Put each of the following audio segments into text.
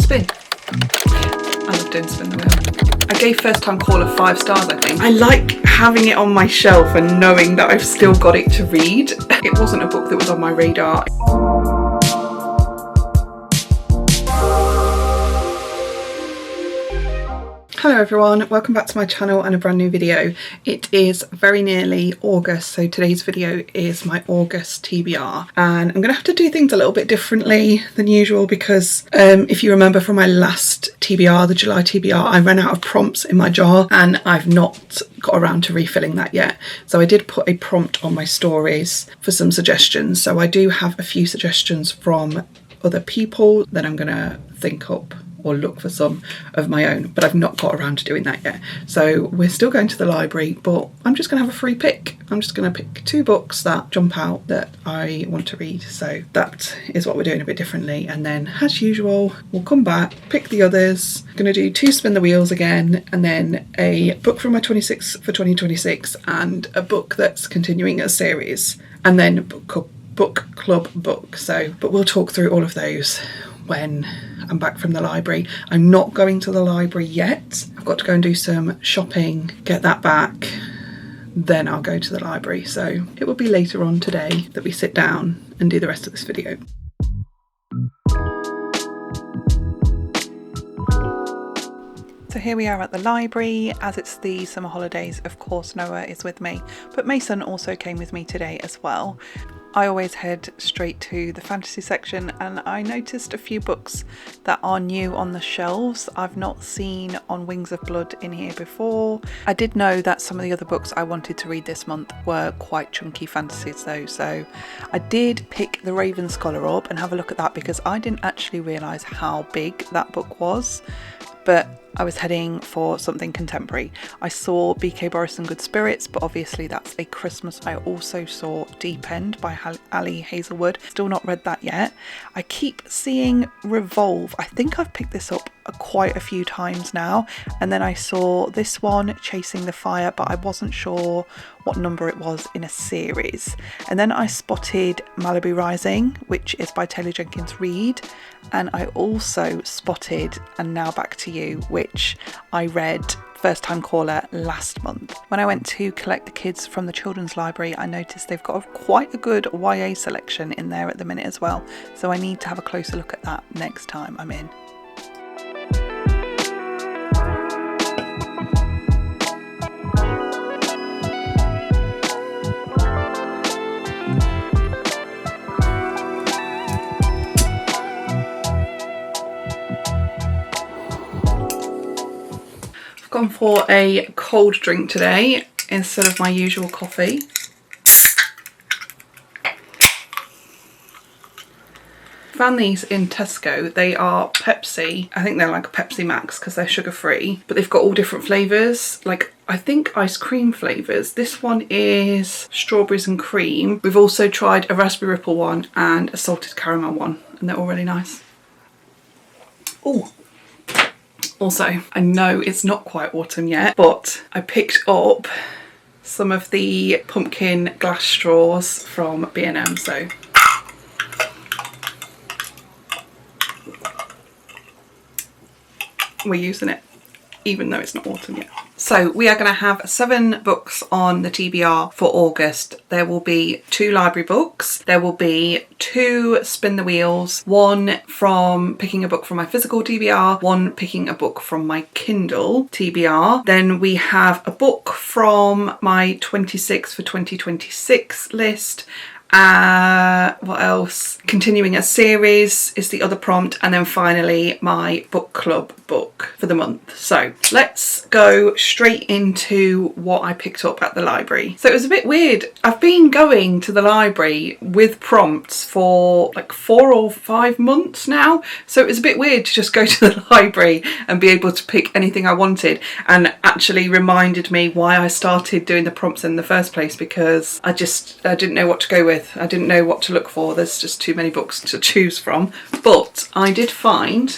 spin. I love doing spin the wheel. I gave First Time Caller 5 stars, I think. I like having it on my shelf and knowing that I've still got it to read. It wasn't a book that was on my radar. Hello everyone, welcome back to my channel and a brand new video. It is very nearly August, so today's video is my August TBR, and I'm going to have to do things a little bit differently than usual because if you remember from my last TBR, the July TBR, I ran out of prompts in my jar and I've not got around to refilling that yet. So I did put a prompt on my stories for some suggestions, so I do have a few suggestions from other people that I'm going to think up or look for some of my own, but I've not got around to doing that yet. So we're still going to the library, but I'm just going to have a free pick. I'm just going to pick 2 books that jump out that I want to read. So that is what we're doing a bit differently. And then as usual, we'll come back, pick the others. I'm going to do 2 spin the wheels again, and then a book from my 26 for 2026 and a book that's continuing a series, and then book club book. So, but we'll talk through all of those when I'm back from the library. I'm not going to the library yet. I've got to go and do some shopping, get that back, then I'll go to the library. So it will be later on today that we sit down and do the rest of this video. So here we are at the library. As it's the summer holidays, of course Noah is with me, but Mason also came with me today as well. I always head straight to the fantasy section, and I noticed a few books that are new on the shelves. I've not seen On Wings of Blood in here before. I did know that some of the other books I wanted to read this month were quite chunky fantasies though, so I did pick The Raven Scholar up and have a look at that because I didn't actually realise how big that book was, but I was heading for something contemporary. I saw BK Boris and Good Spirits, but obviously that's a Christmas. I also saw Deep End by Ali Hazelwood. Still not read that yet. I keep seeing Revolve. I think I've picked this up quite a few times now. And then I saw this one, Chasing the Fire, but I wasn't sure what number it was in a series. And then I spotted Malibu Rising, which is by Taylor Jenkins Reid. And I also spotted And Now Back to You, which I read First Time Caller last month. When I went to collect the kids from the children's library, I noticed they've got quite a good YA selection in there at the minute as well. So I need to have a closer look at that next time I'm in. Gone for a cold drink today instead of my usual coffee. Found these in Tesco. They are Pepsi. I think they're like a Pepsi Max because they're sugar free, but they've got all different flavours, like I think ice cream flavours. This one is strawberries and cream. We've also tried a raspberry ripple one and a salted caramel one, and they're all really nice. Oh. Also, I know it's not quite autumn yet, but I picked up some of the pumpkin glass straws from B&M, so we're using it, even though it's not autumn yet. So we are going to have 7 books on the TBR for August. There will be 2 library books. There will be 2 spin the wheels, 1 from picking a book from my physical TBR, 1 picking a book from my Kindle TBR. Then we have a book from my 26 for 2026 list. What else? Continuing a series is the other prompt, and then finally my book club book for the month. So let's go straight into what I picked up at the library. So it was a bit weird. I've been going to the library with prompts for like 4 or 5 months now, so it was a bit weird to just go to the library and be able to pick anything I wanted, and actually reminded me why I started doing the prompts in the first place, because I didn't know what to go with. I didn't know what to look for. There's just too many books to choose from. But I did find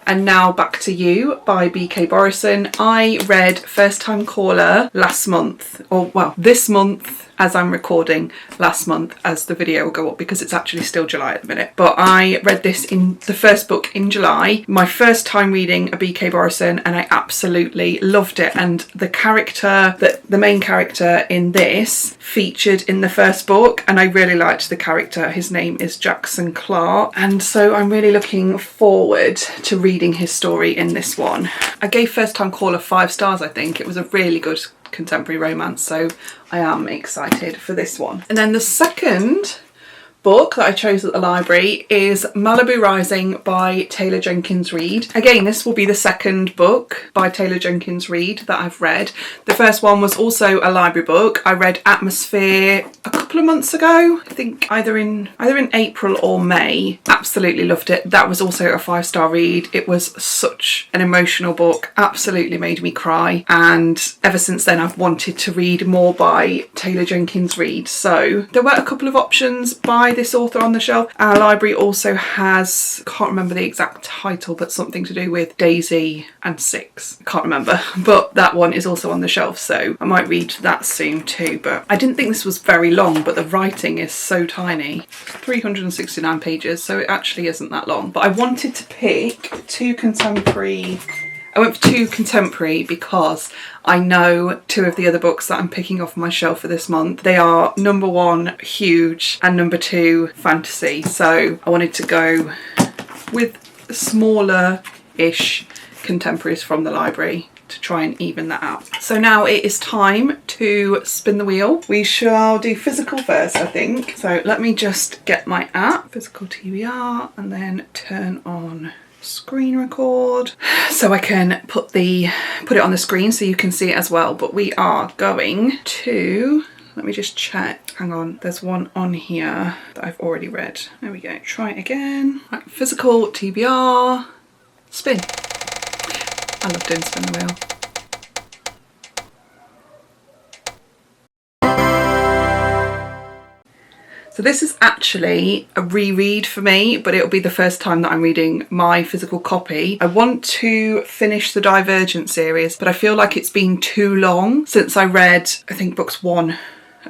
And Now Back to You by B.K. Borison. I read First Time Caller last month, or well, this month as I'm recording, last month as the video will go up because it's actually still July at the minute. But I read this in the first book in July, my first time reading a B.K. Borison, and I absolutely loved it. And the character, the main character in this featured in the first book, and I really liked the character. His name is Jackson Clark, and so I'm really looking forward to reading his story in this one. I gave First Time Caller 5 stars, I think. It was a really good contemporary romance, so I am excited for this one. And then the second book that I chose at the library is Malibu Rising by Taylor Jenkins Reid. Again, this will be the second book by Taylor Jenkins Reid that I've read. The first one was also a library book. I read Atmosphere a couple of months ago, I think either in April or May. Absolutely loved it. That was also a 5-star read. It was such an emotional book, absolutely made me cry, and ever since then I've wanted to read more by Taylor Jenkins Reid. So there were a couple of options by this author on the shelf. Our library also has, can't remember the exact title, but something to do with Daisy and Six. Can't remember, but that one is also on the shelf, so I might read that soon too. But I didn't think this was very long, but the writing is so tiny. 369 pages, so it actually isn't that long. But I wanted to pick two contemporary. I went for two contemporary because I know two of the other books that I'm picking off my shelf for this month. They are number 1 huge and number 2 fantasy. So I wanted to go with smaller-ish contemporaries from the library to try and even that out. So now it is time to spin the wheel. We shall do physical first, I think. So let me just get my app, physical TBR, and then turn on screen record so I can put it on the screen so you can see it as well. But we are going to, let me just check, hang on, there's one on here that I've already read. There we go, try it again. Right, physical TBR, spin. I love doing spin the wheel. So this is actually a reread for me, but it'll be the first time that I'm reading my physical copy. I want to finish the Divergent series, but I feel like it's been too long since I read, I think, books 1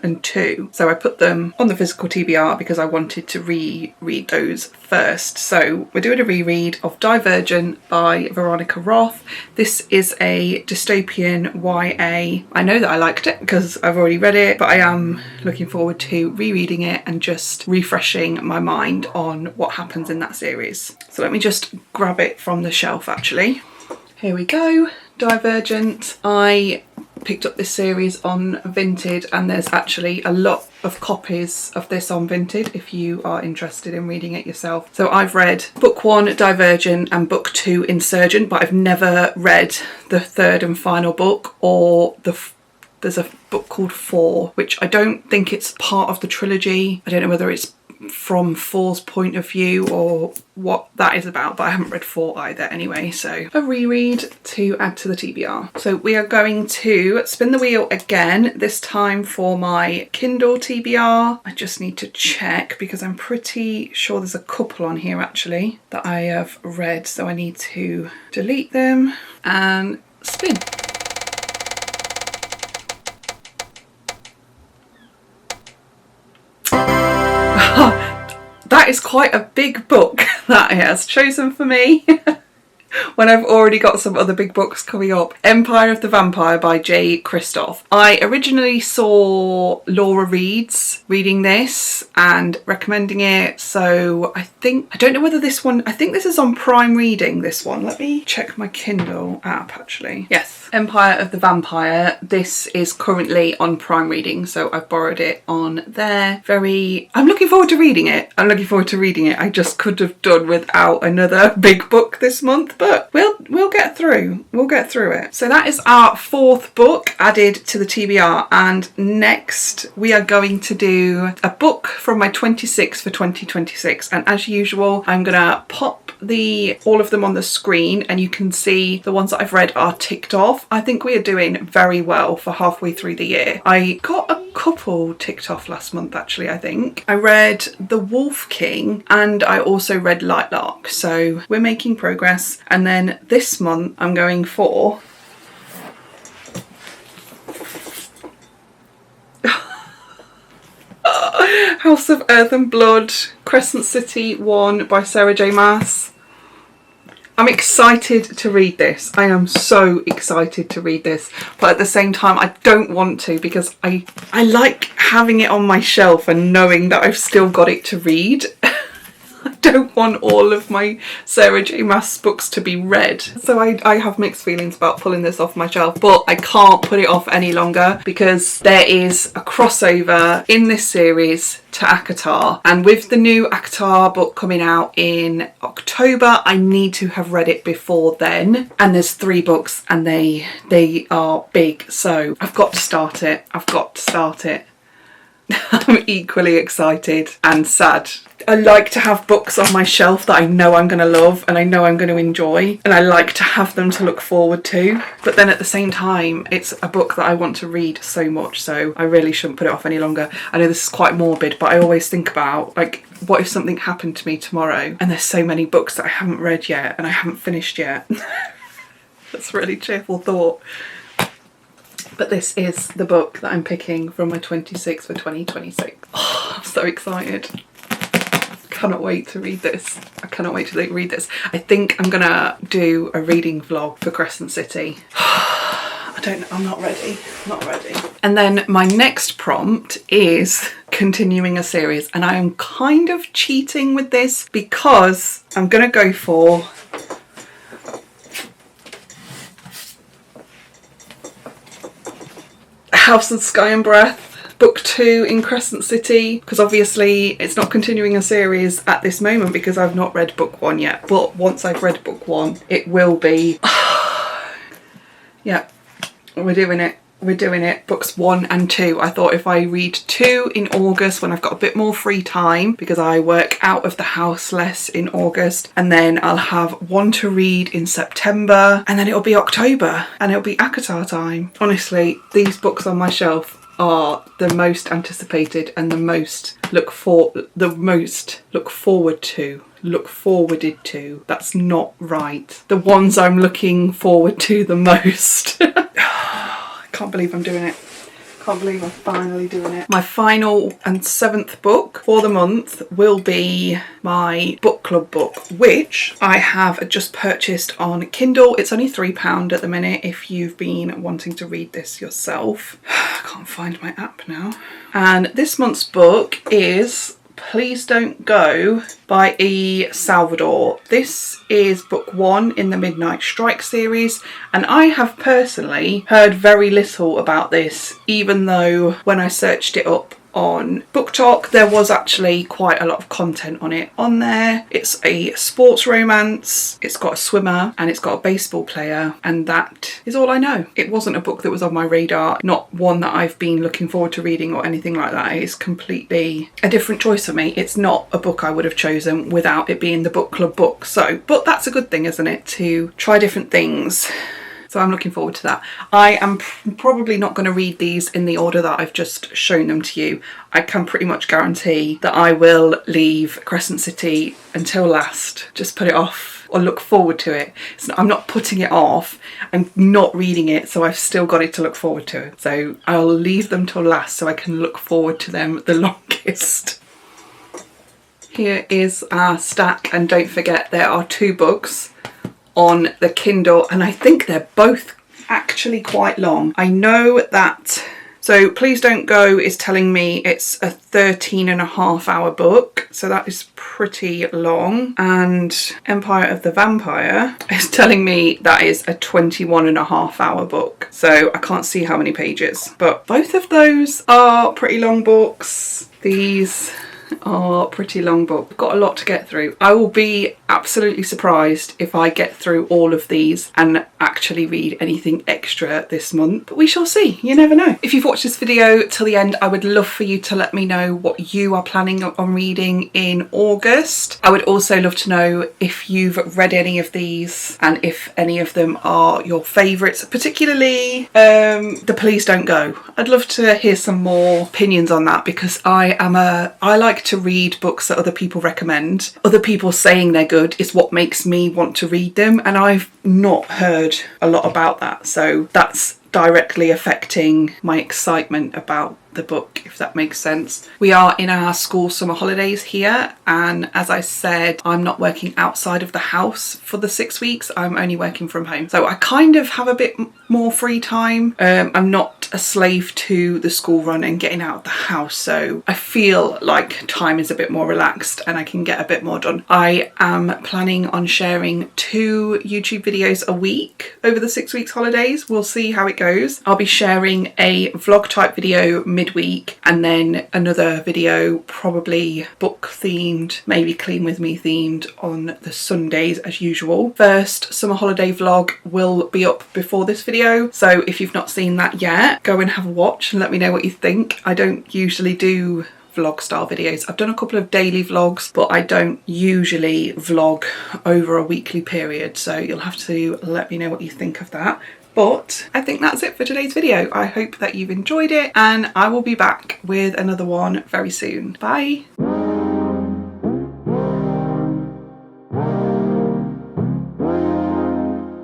and 2. So I put them on the physical TBR because I wanted to reread those first. So we're doing a reread of Divergent by Veronica Roth. This is a dystopian YA. I know that I liked it because I've already read it, but I am looking forward to rereading it and just refreshing my mind on what happens in that series. So let me just grab it from the shelf actually. Here we go, Divergent. I picked up this series on Vinted, and there's actually a lot of copies of this on Vinted if you are interested in reading it yourself. So I've read book 1 Divergent and book 2 Insurgent, but I've never read the third and final book, or there's a book called 4, which I don't think it's part of the trilogy. I don't know whether it's from 4's point of view or what that is about, but I haven't read 4 either anyway, so a reread to add to the TBR. So we are going to spin the wheel again, this time for my Kindle TBR. I just need to check because I'm pretty sure there's a couple on here actually that I have read, so I need to delete them and spin. That is quite a big book that he has chosen for me when I've already got some other big books coming up. Empire of the Vampire by J. Kristoff. I originally saw Laura Reed's reading this and recommending it, so I don't know whether this one, I think this is on Prime Reading, this one. Let me check my Kindle app actually. Yes, Empire of the Vampire. This is currently on Prime Reading, so I've borrowed it on there. I'm looking forward to reading it. I just could have done without another big book this month, but we'll get through. We'll get through it. So that is our 4th book added to the TBR, and next we are going to do a book from my 26 for 2026, and as usual I'm gonna pop all of them on the screen and you can see the ones that I've read are ticked off. I think we are doing very well for halfway through the year. I got a couple ticked off last month actually. I think I read The Wolf King and I also read Lightlark, so we're making progress. And then this month I'm going for House of Earth and Blood, Crescent City 1 by Sarah J Maas. I'm excited to read this. I am so excited to read this, but at the same time I don't want to, because I like having it on my shelf and knowing that I've still got it to read. I don't want all of my Sarah J Maas books to be read. So I have mixed feelings about pulling this off my shelf, but I can't put it off any longer because there is a crossover in this series to ACOTAR, and with the new ACOTAR book coming out in October, I need to have read it before then. And there's 3 books and they are big, so I've got to start it. I've got to start it. I'm equally excited and sad. I like to have books on my shelf that I know I'm going to love and I know I'm going to enjoy, and I like to have them to look forward to, but then at the same time it's a book that I want to read so much, so I really shouldn't put it off any longer. I know this is quite morbid, but I always think about, like, what if something happened to me tomorrow and there's so many books that I haven't read yet and I haven't finished yet. That's a really cheerful thought. But this is the book that I'm picking from my 26 for 2026. Oh, I'm so excited. Cannot wait to read this. I cannot wait to read this. I think I'm gonna do a reading vlog for Crescent City. I'm not ready. Not ready. And then my next prompt is continuing a series, and I am kind of cheating with this because I'm gonna go for House and Sky and Breath, book 2 in Crescent City, because obviously it's not continuing a series at this moment because I've not read book 1 yet, but once I've read book 1 it will be. Yeah, we're doing it. We're doing it. Books 1 and 2. I thought if I read 2 in August when I've got a bit more free time, because I work out of the house less in August, and then I'll have 1 to read in September, and then it'll be October and it'll be ACOTAR time. Honestly, these books on my shelf are the most anticipated and the most look forwarded to. That's not right. The ones I'm looking forward to the most. Can't believe I'm doing it. Can't believe I'm finally doing it. My final and 7th book for the month will be my book club book, which I have just purchased on Kindle. It's only £3 at the minute if you've been wanting to read this yourself. I can't find my app now. And this month's book is Please Don't Go by E. Salvador. This is book 1 in the Midnight Strike series, and I have personally heard very little about this, even though when I searched it up on Book Talk there was actually quite a lot of content on it on there. It's a sports romance, it's got a swimmer and it's got a baseball player, and that is all I know. It wasn't a book that was on my radar, not one that I've been looking forward to reading or anything like that. It's completely a different choice for me. It's not a book I would have chosen without it being the book club book. So, but that's a good thing, isn't it, to try different things. So I'm looking forward to that. I am probably not going to read these in the order that I've just shown them to you. I can pretty much guarantee that I will leave Crescent City until last. Just put it off or look forward to it. I'm not putting it off. I'm not reading it, so I've still got it to look forward to. So I'll leave them till last so I can look forward to them the longest. Here is our stack, and don't forget there are 2 books on the Kindle, and I think they're both actually quite long. I know that, so Please Don't Go is telling me it's a 13.5-hour book, so that is pretty long, and Empire of the Vampire is telling me that is a 21.5-hour book, so I can't see how many pages, but both of those are pretty long books. These are pretty long book. Got a lot to get through. I will be absolutely surprised if I get through all of these and actually read anything extra this month, but we shall see. You never know. If you've watched this video till the end, I would love for you to let me know what you are planning on reading in August. I would also love to know if you've read any of these and if any of them are your favourites, particularly the Please Don't Go. I'd love to hear some more opinions on that, because I like like to read books that other people recommend. Other people saying they're good is what makes me want to read them, and I've not heard a lot about that, so that's directly affecting my excitement about the book, if that makes sense. We are in our school summer holidays here, and as I said, I'm not working outside of the house for the 6 weeks. I'm only working from home, so I kind of have a bit more free time. I'm not a slave to the school run and getting out of the house, so I feel like time is a bit more relaxed and I can get a bit more done. I am planning on sharing 2 YouTube videos a week over the 6 weeks holidays. We'll see how it goes. I'll be sharing a vlog type video midweek, and then another video, probably book themed, maybe clean with me themed, on the Sundays as usual. First summer holiday vlog will be up before this video, so if you've not seen that yet, go and have a watch and let me know what you think. I don't usually do vlog style videos. I've done a couple of daily vlogs, but I don't usually vlog over a weekly period, so you'll have to let me know what you think of that. But I think that's it for today's video. I hope that you've enjoyed it, and I will be back with another one very soon. Bye.